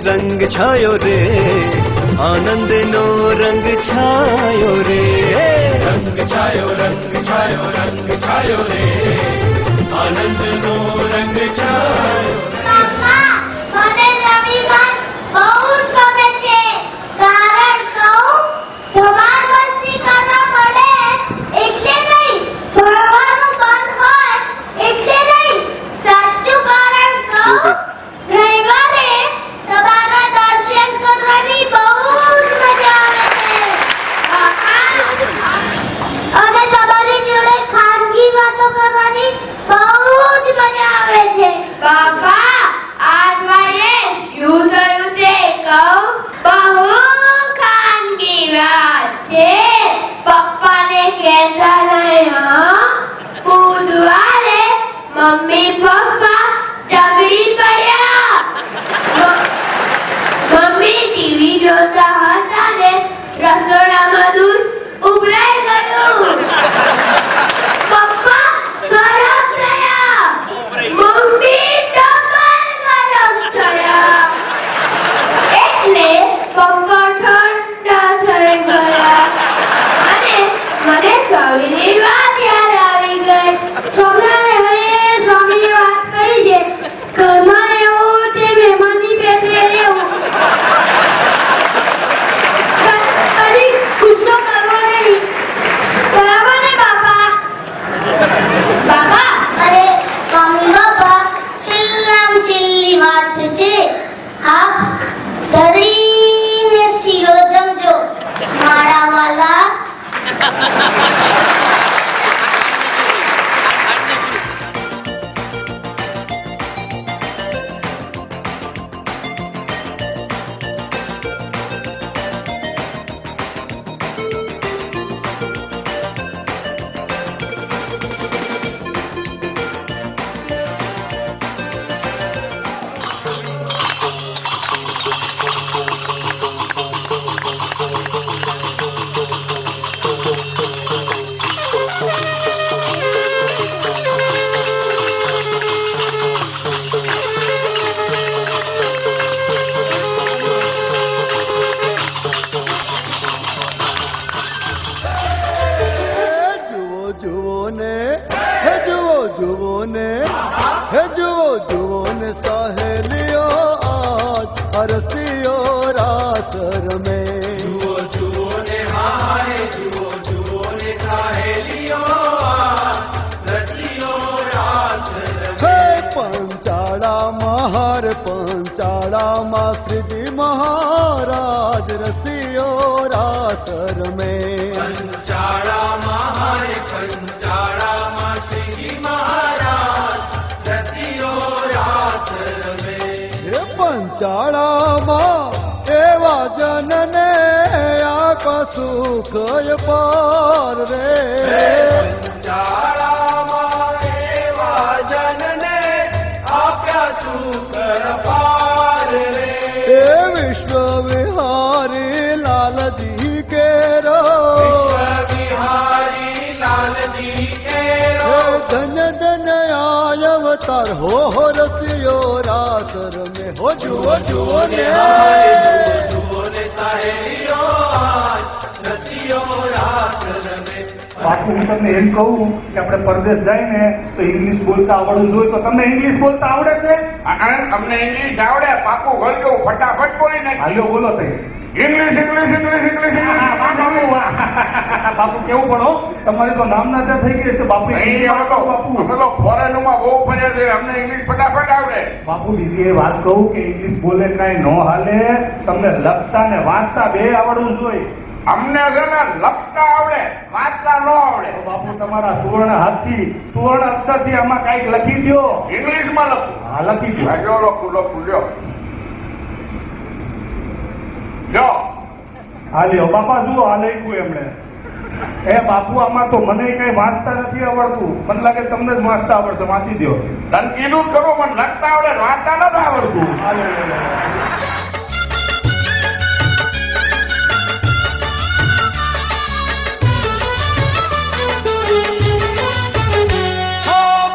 रंग छायो रे आनंद नो रंग छायो रे रंग छायो रे आनंद नो रंग छायो કાકા મને રવિવાર બહુ ગમે છે કારણ કહું ધમાલ મસ્તી કરવા પડે એટલે નહીં ભણવાનું બંધ હોય એટલે નહીં સાચું કારણ કહું રવિવારે તમારા દર્શન કરવાની બહુ જ મજા આવે છે કાકા અને તમારી જોડે ખાનગી વાતો કરવાની બહુ જ મજા આવે છે કાકા આઠવાડિયે શું થયું તે કહું બહુ ખાનગી વાત છે પપ્પાને કહેતા નહીં હા બુધવારે મમ્મી પપ્પા ઝઘડી પડ્યા મમ્મી ટીવી જોતા હતા ને રસોડામાં દૂધ ઉભરાઈ ગયું પપ્પા ગરમ થયા મમ્મી ડબલ ગરમ થયા એટલે પપ્પા ઠંડા થઈ ગયા અને મને સ્વામીની વાત યાદ આવી ગઈ સ્વામીએ વાત કરી છે ઘરમાં રહેવું તે મહેમાનની પેટે રહેવું કદી ગુસ્સો કરવો નહીં બરાબર ને બાપા બાપા અરે સ્વામી બાપા છેલ્લામાં છેલ્લી વાત છે હા ધરીને શીરો જમજો મારા વાલા जुओ ने सहेलियों आज हरसियो रासर में जुओ ने हाय जुओ ने सहेलियों रसियो रासर में पंचाड़ा मां श्रीजी महाराज रसियो रासर में पंचाड़ा मां श्रीजी महाराज रसियो रासर में पंचाड़ा मां एवा जन ने आपा सुख पार रे पंचाड़ा मां રાજી કેરો ધન ધન આય અવતાર હો રસિયો રાસ રમે હો જુઓ જુઓ ને જુઓ ને સાહેલીઓ આજ રસિયો રાસ રમે. બાપુ હું તમને એમ કહું કે આપણે પરદેશ જાય ને તો ઇંગ્લિશ બોલતા આવડવું જોઈએ. તો તમને ઇંગ્લિશ બોલતા આવડે છે? અમને ઇંગ્લિશ આવડે. પાકું ઘર જેવું ફટાફટ બોલી નાખી. હાલ્યો બોલો તઈ. ઇંગ્લિશ ઇંગ્લિશ ઇંગ્લિશ ઇંગ્લિશ બાપુ કેવું પણ હો, તમારી તો નામના ત્યાં થઈ ગઈ છે બાપુ. બાપુ અમે તો ફોરેનમાં બહુ ફર્યા છે. અમને ઇંગ્લિશ ફટાફટ આવડે. બાપુ બીજી એ વાત કહું કે ઇંગ્લિશ બોલે કાંઈ ન હાલે. તમને લખતા ને વાંચતા બે આવડવું જોઈએ. અમને છે ને લખતા આવડે, વાંચતા ન આવડે. તો બાપુ તમારા સુવર્ણ હાથથી સુવર્ણ અક્ષરથી આમાં કાંઈક લખી દ્યો. ઇંગ્લિશમાં લખું. હા લખી દ્યો. જો લખું લખું લ્યો લ્યો. હા લ્યો બાપા જુઓ આ લખ્યું એમણે. એ બાપુ આમાં તો મને કઈ વાંચતા નથી આવડતું. મને લાગે તમને જ વાંચતા આવડશે. વાંચી દ્યો. તને કીધું જ ખરું, મને લખતા આવડે, વાંચતા નથી આવડતું. હા લ્યો.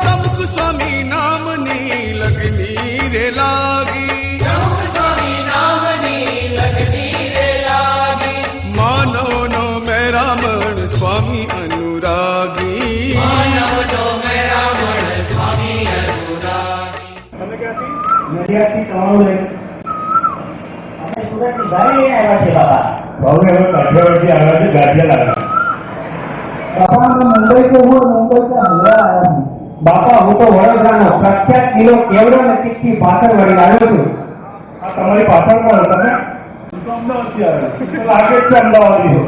પ્રમુખ સ્વામી નામની લગની રે લાગી પ્રમુખ સ્વામી નામની લગની રે લાગી માનવનો મેરામણ સ્વામી અનુરાગી માનવનો મેરામણ સ્વામી અનુરાગી. તમે ક્યાંથી? નડિયાદથી તમારું લઈ આપણે સુરતથી ઘરે લઈને આવ્યા છે બાપા. હવે કાઠિયાવાડથી આવ્યા છે ગાંઠિયા बापा मैं मुंबई से हूँ, मुंबई से हल्ला आया हूँ. बापा હું તો વડોદરાનો પ્રખ્યાત કિલો કેવડો નજીકથી પાછળ વળી આવ્યો છું. આ તમારી પાછળ પણ તમે અમદાવાદથી આવ્યા લાગે છે અમદાવાદી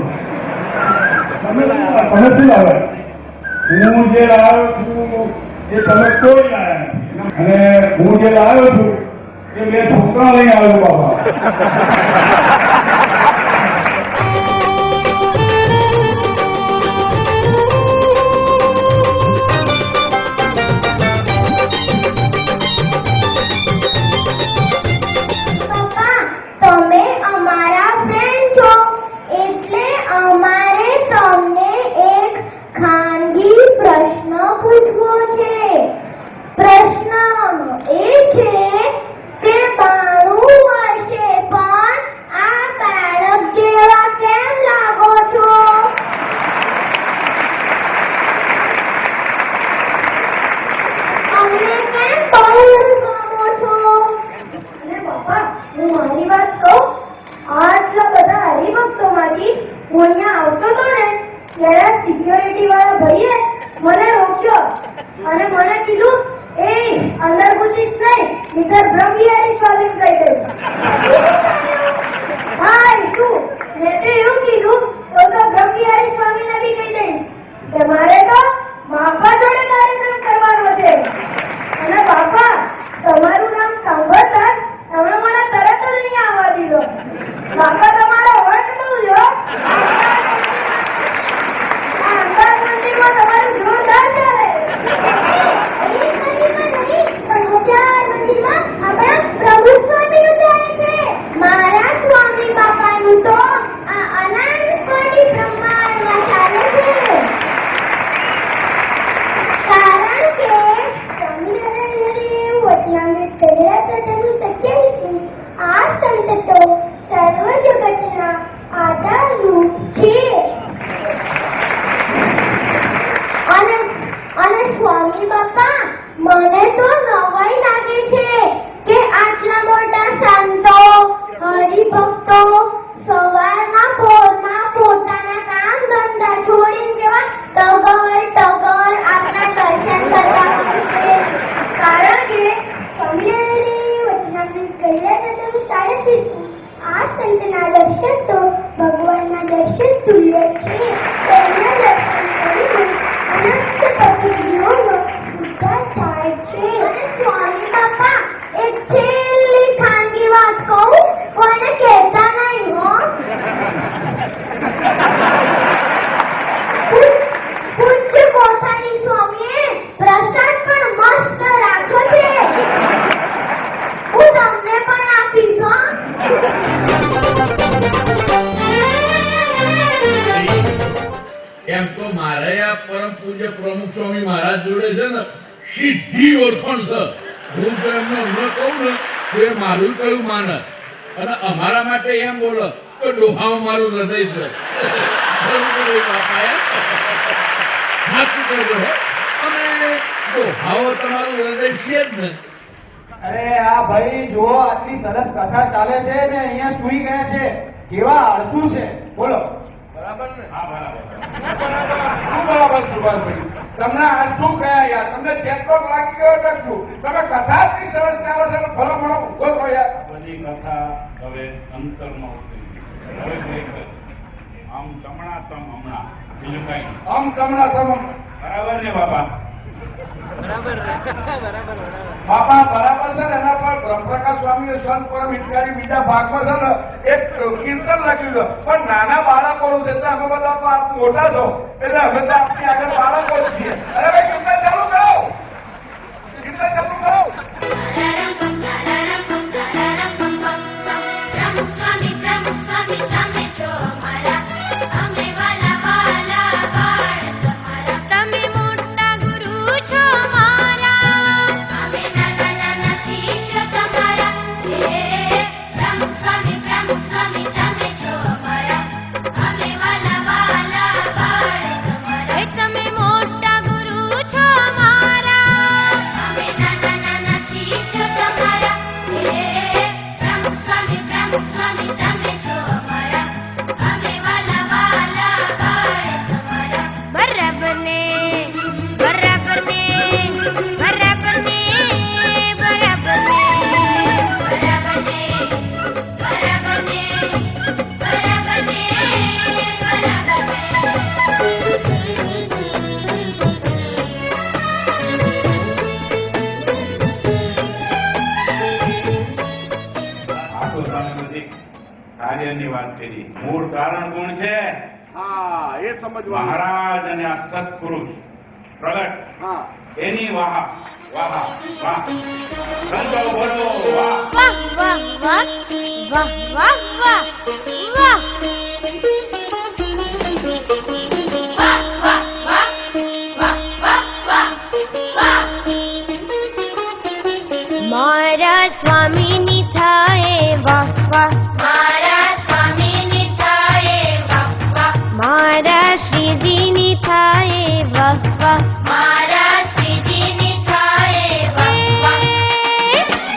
તમે શું લાવે? હું જે લાવ્યો છું એ તમે કોઈ લાવ્યા નથી. અને હું જે લાવ્યો છું એ બે છોકરા લઈને આવ્યો બાપા. સિક્યોરિટી વાળા ભાઈએ મને રોક્યો અને મને કીધું એ અંદર ઘૂસીશ નહીં, નીતર બ્રહ્મવિહારી સ્વામીને કહી દઈશ. હા શું મેં તો એવું કીધું તો બ્રહ્મવિહારી સ્વામીને બી કહી દઈશ કે મારે તો બાપા જોડે કાર્યક્રમ કરવાનો છે. અને બાપા તમારું નામ સાંભળતા જ તમે મને તરત જ અહીંયા આવવા દીધો. બાપા તમારો વટ બહુ જો મંદિરમાં તમારું જોરદાર ચાલે. એક મંદિરમાં નહીં પણ 1000 મંદિરમાં આપણા પ્રભુ સ્વામીનું ચાલે છે. મારા સ્વામી બાપાનું તો આ અનંત કોટી બ્રહ્માંડમાં ચાલે છે. પૂજ્ય પ્રમુખ સ્વામી મહારાજ જોડે છે ને સીધી ઓળખાણ છે. હું તો એમને હમણાં કહું ને તો એ મારું કયું માને અને અમારા માટે એમ બોલો કે ડોહાઓ મારું હૃદય છે. સાચું કરજો અને ડોહાઓ તમારું હૃદય છે જ ને. અરે આ ભાઈ જુઓ, આટલી સરસ કથા ચાલે છે ને અહીંયા સુઈ ગયા છે, કેવા આળસુ છે. બોલો બરાબર ને? હા, બરાબર. શું બરાબર સુભાષભાઈ? તમને આ શું કયા યાર? તમને જેટલો લાગી ગયો એટલું. તમે કથા એટલી સરસ ચાલે છે ને ભલો ભલો ઉભો થો યાર. બધી કથા હવે અંતરમાં ઉતરી. હવે કંઈ કરે. આમ ચમણા તમ હમણાં બીજું કઈ નહીં. આમ તમને તમે બરાબર ને બાપા? બાપા બરાબર છે ને. એના પર બ્રહ્મપ્રકાશ સ્વામી સંત પરમ હિતકારી બીજા ભાગમાં છે ને એક કીર્તન લખ્યું છે, પણ નાના બાળકોનું છે. એટલે અમે બધા તો આપ મોટા છો એટલે અમે તો આપની આગળ બાળકો જ છીએ. અરે ભાઈ કીર્તન ચાલુ કરો, કીર્તન ચાલુ કરો. પ્રમુખ સ્વામી તમે છો અમારા, અમે વાલા વાલા બાળ તમારા. તમે મોટા ગુરુ છો મારા, અમે નાના નાના શિષ્ય તમારા. હે પ્રમુખ સ્વામી તમે છો અમારા, અમે વાલા વાલા બાળ તમારા. તમે મોટા ગુરુ છો મારા, અમે નાના નાના શિષ્ય તમારા. હે પ્રમુખ સ્વામી તમે છો અમારા, અમે વાલા વાલા બાળ તમારા. બરાબર ને બરાબર ને બરાબર ને બરાબર ને બરાબર ને બરાબર ને બરાબર ને આ તો તમે બધી કાર્યની વાત કરી. મૂળ કારણ કોણ છે? હા, એ સમજવા. મહારાજ અને આ સત્પુરુષ પ્રગટ હા, એની વાહ વાહ વાહ. સંતો બોલો વાહ. વાહ વાહ વાહ વાહ વાહ વાહ વાહ. વાહ વાહ વાહ વાહ વાહ વાહ વાહ. મારા સ્વામીની થાય વાહ વાહ, મારા સ્વામીની થાય વાહ વાહ, મારા શ્રીજીની થાય વાહ વાહ, મારા શ્રીજીની થાય વાહ વાહ.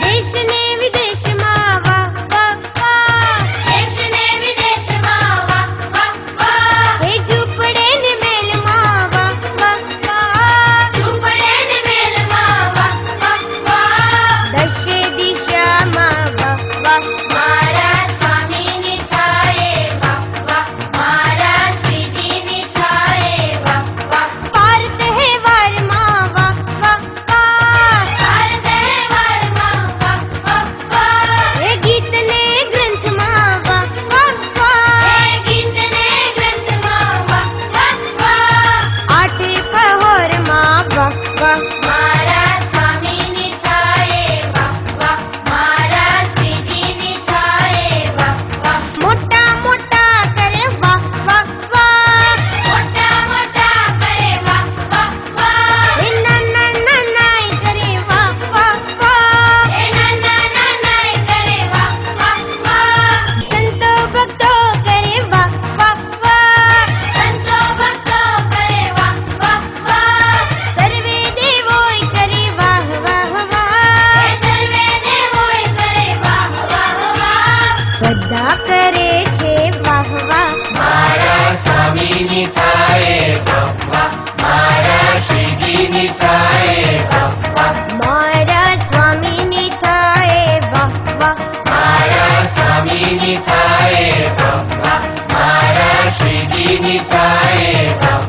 દેશ ને વિદેશમાં વાહ વાહ વાહ, દેશ ને વિદેશમાં વાહ વાહ વાહ. હે ઝૂંપડે ને મેલમાં વાહ વાહ વાહ, ઝૂંપડે ને મેલમાં વાહ વાહ વાહ. દશે દિશામાં વાહ વાહ, મારા સ્વામીની થાય વાહ વાહ, મારા શ્રીજીની થાય વાહ વાહ. પાર તહેવારમાં વાહ વાહ વાહ, પાર તહેવારમાં વાહ વાહ વાહ. હે ગીત ને ગ્રંથમાં વાહ વાહ વાહ, હે ગીત ને ગ્રંથમાં વાહ વાહ વાહ. આઠે પહોરમાં વાહ વાહ, મારા સ્વામીની થાય વાહ વાહ, મારા શ્રીજીની થાય વાહ વાહ. મોટા મોટા કરે વાહ વાહ વાહ, મોટા મોટા કરે વાહ વાહ વાહ. હે નાના નાનાય કરે વાહ વાહ વાહ, હે નાના નાનાય કરે વાહ વાહ વાહ. સંતો ભક્તો કરે વાહ વાહ વાહ, સંતો ભક્તો કરે વાહ વાહ વાહ. સર્વે દેવોય કરે વાહ વાહ વાહ, હે સર્વે દેવોય કરે વાહ વાહ વાહ. બધા કરે છે વાહ વાહ, મારા સ્વામીની થાય વાહ વાહ, મારા શ્રીજીની થાય વાહ વાહ, મારા સ્વામીની થાય વાહ વાહ, મારા સ્વામીની થાય વાહ વાહ, મારા શ્રીજીની થાય વાહ